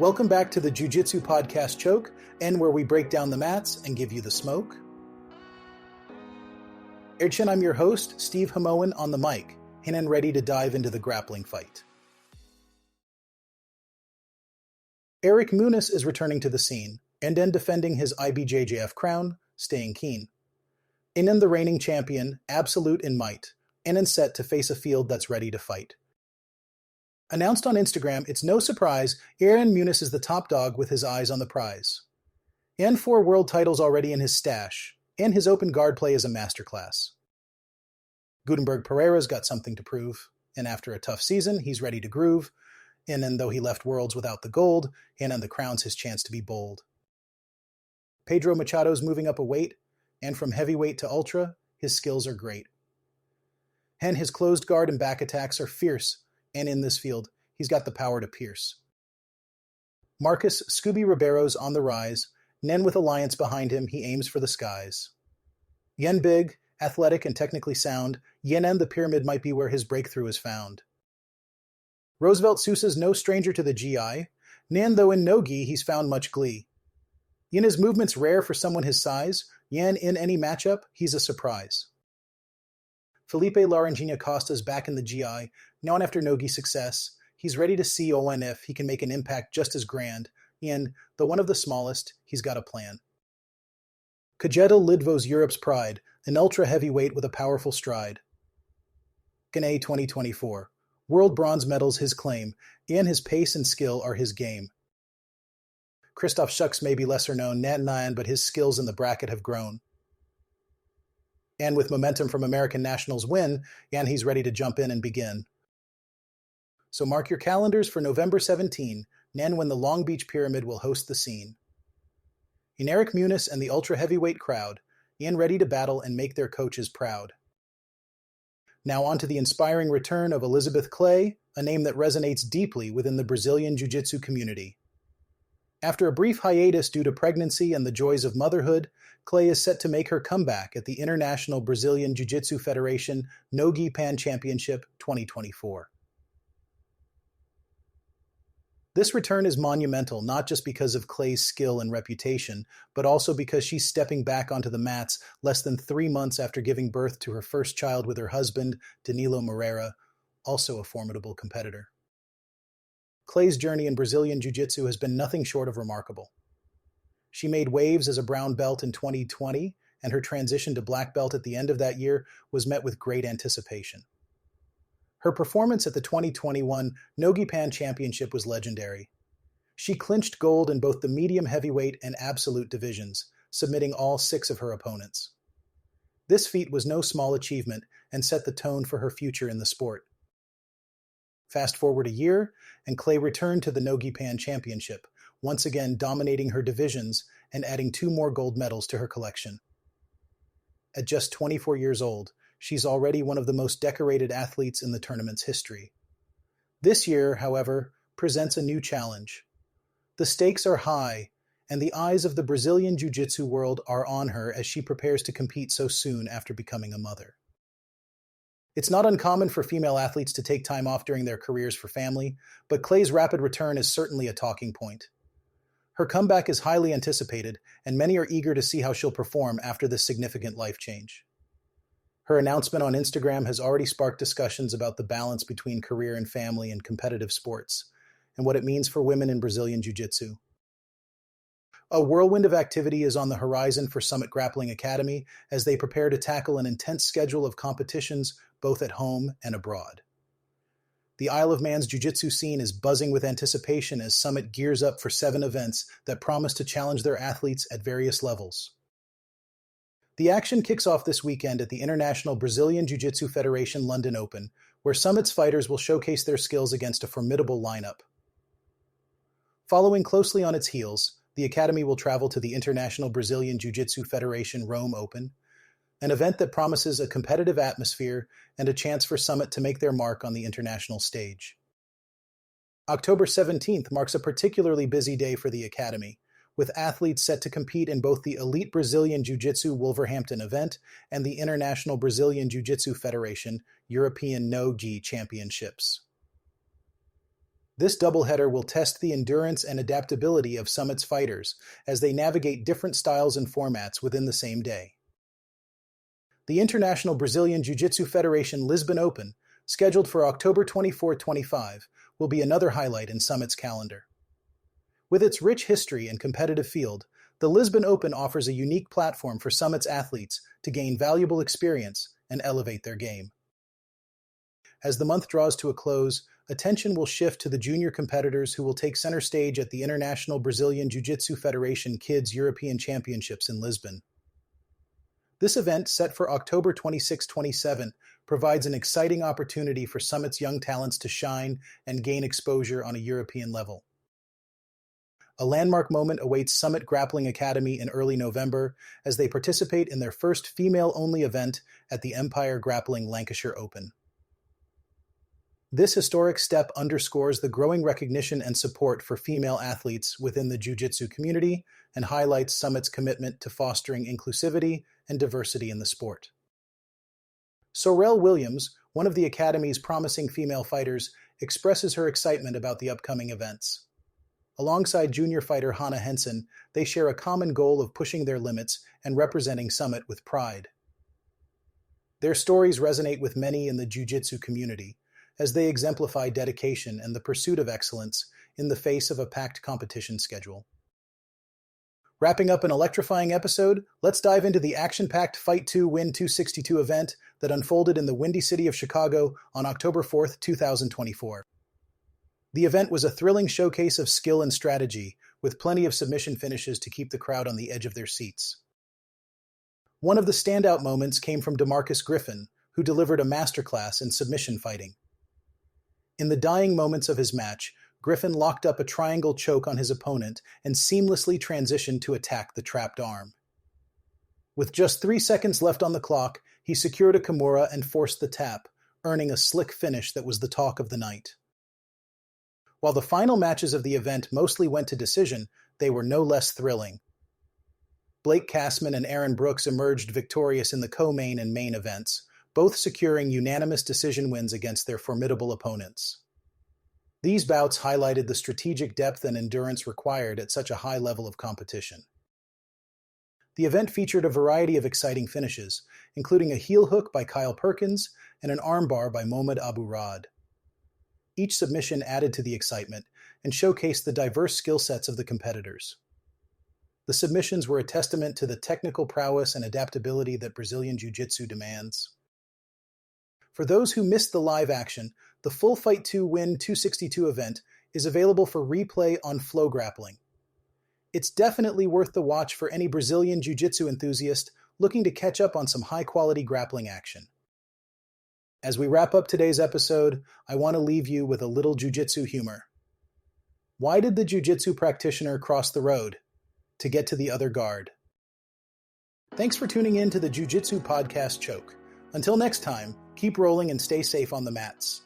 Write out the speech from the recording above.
Welcome back to the Jiu-Jitsu podcast Choke, and where we break down the mats and give you the smoke. Erich, I'm your host, Steve Hamoen on the mic, and ready to dive into the grappling fight. Erich Munis is returning to the scene, and then defending his IBJJF Crown, staying keen. In the reigning champion, absolute in might, and set to face a field that's ready to fight. Announced on Instagram, it's no surprise Erich Munis is the top dog with his eyes on the prize. And 4 world titles already in his stash, and his open guard play is a masterclass. Gutemberg Pereira's got something to prove, and after a tough season, he's ready to groove, and then though he left worlds without the gold, and the crown's his chance to be bold. Pedro Machado's moving up a weight, and from heavyweight to ultra, his skills are great. And his closed guard and back attacks are fierce, and in this field, he's got the power to pierce. Marcus Scooby Ribeiro's on the rise, and with Alliance behind him, he aims for the skies. Yen big, athletic, and technically sound, Yen the pyramid might be where his breakthrough is found. Roosevelt Sousa's no stranger to the GI, Nan though in no-gi he's found much glee. Yen his movement's rare for someone his size, Yen in any matchup, he's a surprise. Felipe Costa's back in the GI, now and after no-gi success, he's ready to see ON if he can make an impact just as grand, and, though one of the smallest, he's got a plan. Kjetil Lydvo's Europe's pride, an ultra-heavyweight with a powerful stride. Gane 2024, world bronze medals his claim, and his pace and skill are his game. Kristof Szucs may be lesser known, but his skills in the bracket have grown. And with momentum from American Nationals win, and he's ready to jump in and begin. So mark your calendars for November 17, when the Long Beach Pyramid will host the scene. In Erich Munis and the ultra-heavyweight crowd, ready to battle and make their coaches proud. Now on to the inspiring return of Elisabeth Clay, a name that resonates deeply within the Brazilian Jiu-Jitsu community. After a brief hiatus due to pregnancy and the joys of motherhood, Clay is set to make her comeback at the International Brazilian Jiu-Jitsu Federation No-Gi Pan Championship 2024. This return is monumental not just because of Clay's skill and reputation, but also because she's stepping back onto the mats less than 3 months after giving birth to her first child with her husband, Danilo Pereira, also a formidable competitor. Clay's journey in Brazilian Jiu-Jitsu has been nothing short of remarkable. She made waves as a brown belt in 2020, and her transition to black belt at the end of that year was met with great anticipation. Her performance at the 2021 No-Gi Pan Championship was legendary. She clinched gold in both the medium heavyweight and absolute divisions, submitting all 6 of her opponents. This feat was no small achievement and set the tone for her future in the sport. Fast forward a year, and Clay returned to the No-Gi Pan Championship, once again dominating her divisions and adding 2 more gold medals to her collection. At just 24 years old, she's already one of the most decorated athletes in the tournament's history. This year, however, presents a new challenge. The stakes are high, and the eyes of the Brazilian Jiu-Jitsu world are on her as she prepares to compete so soon after becoming a mother. It's not uncommon for female athletes to take time off during their careers for family, but Clay's rapid return is certainly a talking point. Her comeback is highly anticipated, and many are eager to see how she'll perform after this significant life change. Her announcement on Instagram has already sparked discussions about the balance between career and family in competitive sports, and what it means for women in Brazilian Jiu-Jitsu. A whirlwind of activity is on the horizon for Summit Grappling Academy as they prepare to tackle an intense schedule of competitions both at home and abroad. The Isle of Man's jiu-jitsu scene is buzzing with anticipation as Summit gears up for 7 events that promise to challenge their athletes at various levels. The action kicks off this weekend at the International Brazilian Jiu-Jitsu Federation London Open, where Summit's fighters will showcase their skills against a formidable lineup. Following closely on its heels, the Academy will travel to the International Brazilian Jiu-Jitsu Federation Rome Open, an event that promises a competitive atmosphere and a chance for Summit to make their mark on the international stage. October 17th marks a particularly busy day for the Academy, with athletes set to compete in both the Elite Brazilian Jiu-Jitsu Wolverhampton event and the International Brazilian Jiu-Jitsu Federation European No-Gi Championships. This doubleheader will test the endurance and adaptability of Summit's fighters as they navigate different styles and formats within the same day. The International Brazilian Jiu-Jitsu Federation Lisbon Open, scheduled for October 24-25, will be another highlight in Summit's calendar. With its rich history and competitive field, the Lisbon Open offers a unique platform for Summit's athletes to gain valuable experience and elevate their game. As the month draws to a close, attention will shift to the junior competitors who will take center stage at the International Brazilian Jiu-Jitsu Federation Kids European Championships in Lisbon. This event, set for October 26-27, provides an exciting opportunity for Summit's young talents to shine and gain exposure on a European level. A landmark moment awaits Summit Grappling Academy in early November as they participate in their first female-only event at the Empire Grappling Lancashire Open. This historic step underscores the growing recognition and support for female athletes within the jiu-jitsu community and highlights Summit's commitment to fostering inclusivity and diversity in the sport. Sorel Williams, one of the Academy's promising female fighters, expresses her excitement about the upcoming events. Alongside junior fighter Hannah Henson, they share a common goal of pushing their limits and representing Summit with pride. Their stories resonate with many in the jiu-jitsu community, as they exemplify dedication and the pursuit of excellence in the face of a packed competition schedule. Wrapping up an electrifying episode, let's dive into the action-packed Fight 2 Win 262 event that unfolded in the Windy City of Chicago on October 4, 2024. The event was a thrilling showcase of skill and strategy, with plenty of submission finishes to keep the crowd on the edge of their seats. One of the standout moments came from DeMarcus Griffin, who delivered a masterclass in submission fighting. In the dying moments of his match, Griffin locked up a triangle choke on his opponent and seamlessly transitioned to attack the trapped arm. With just 3 seconds left on the clock, he secured a Kimura and forced the tap, earning a slick finish that was the talk of the night. While the final matches of the event mostly went to decision, they were no less thrilling. Blake Castman and Aaron Brooks emerged victorious in the co-main and main events, both securing unanimous decision wins against their formidable opponents. These bouts highlighted the strategic depth and endurance required at such a high level of competition. The event featured a variety of exciting finishes, including a heel hook by Kyle Perkins and an armbar by Mohamed Abu Rad. Each submission added to the excitement and showcased the diverse skill sets of the competitors. The submissions were a testament to the technical prowess and adaptability that Brazilian Jiu-Jitsu demands. For those who missed the live action, the full Fight 2 Win 262 event is available for replay on Flow Grappling. It's definitely worth the watch for any Brazilian Jiu-Jitsu enthusiast looking to catch up on some high-quality grappling action. As we wrap up today's episode, I want to leave you with a little jiu-jitsu humor. Why did the jiu-jitsu practitioner cross the road? To get to the other guard. Thanks for tuning in to the Jiu-Jitsu Podcast Choke. Until next time, keep rolling and stay safe on the mats.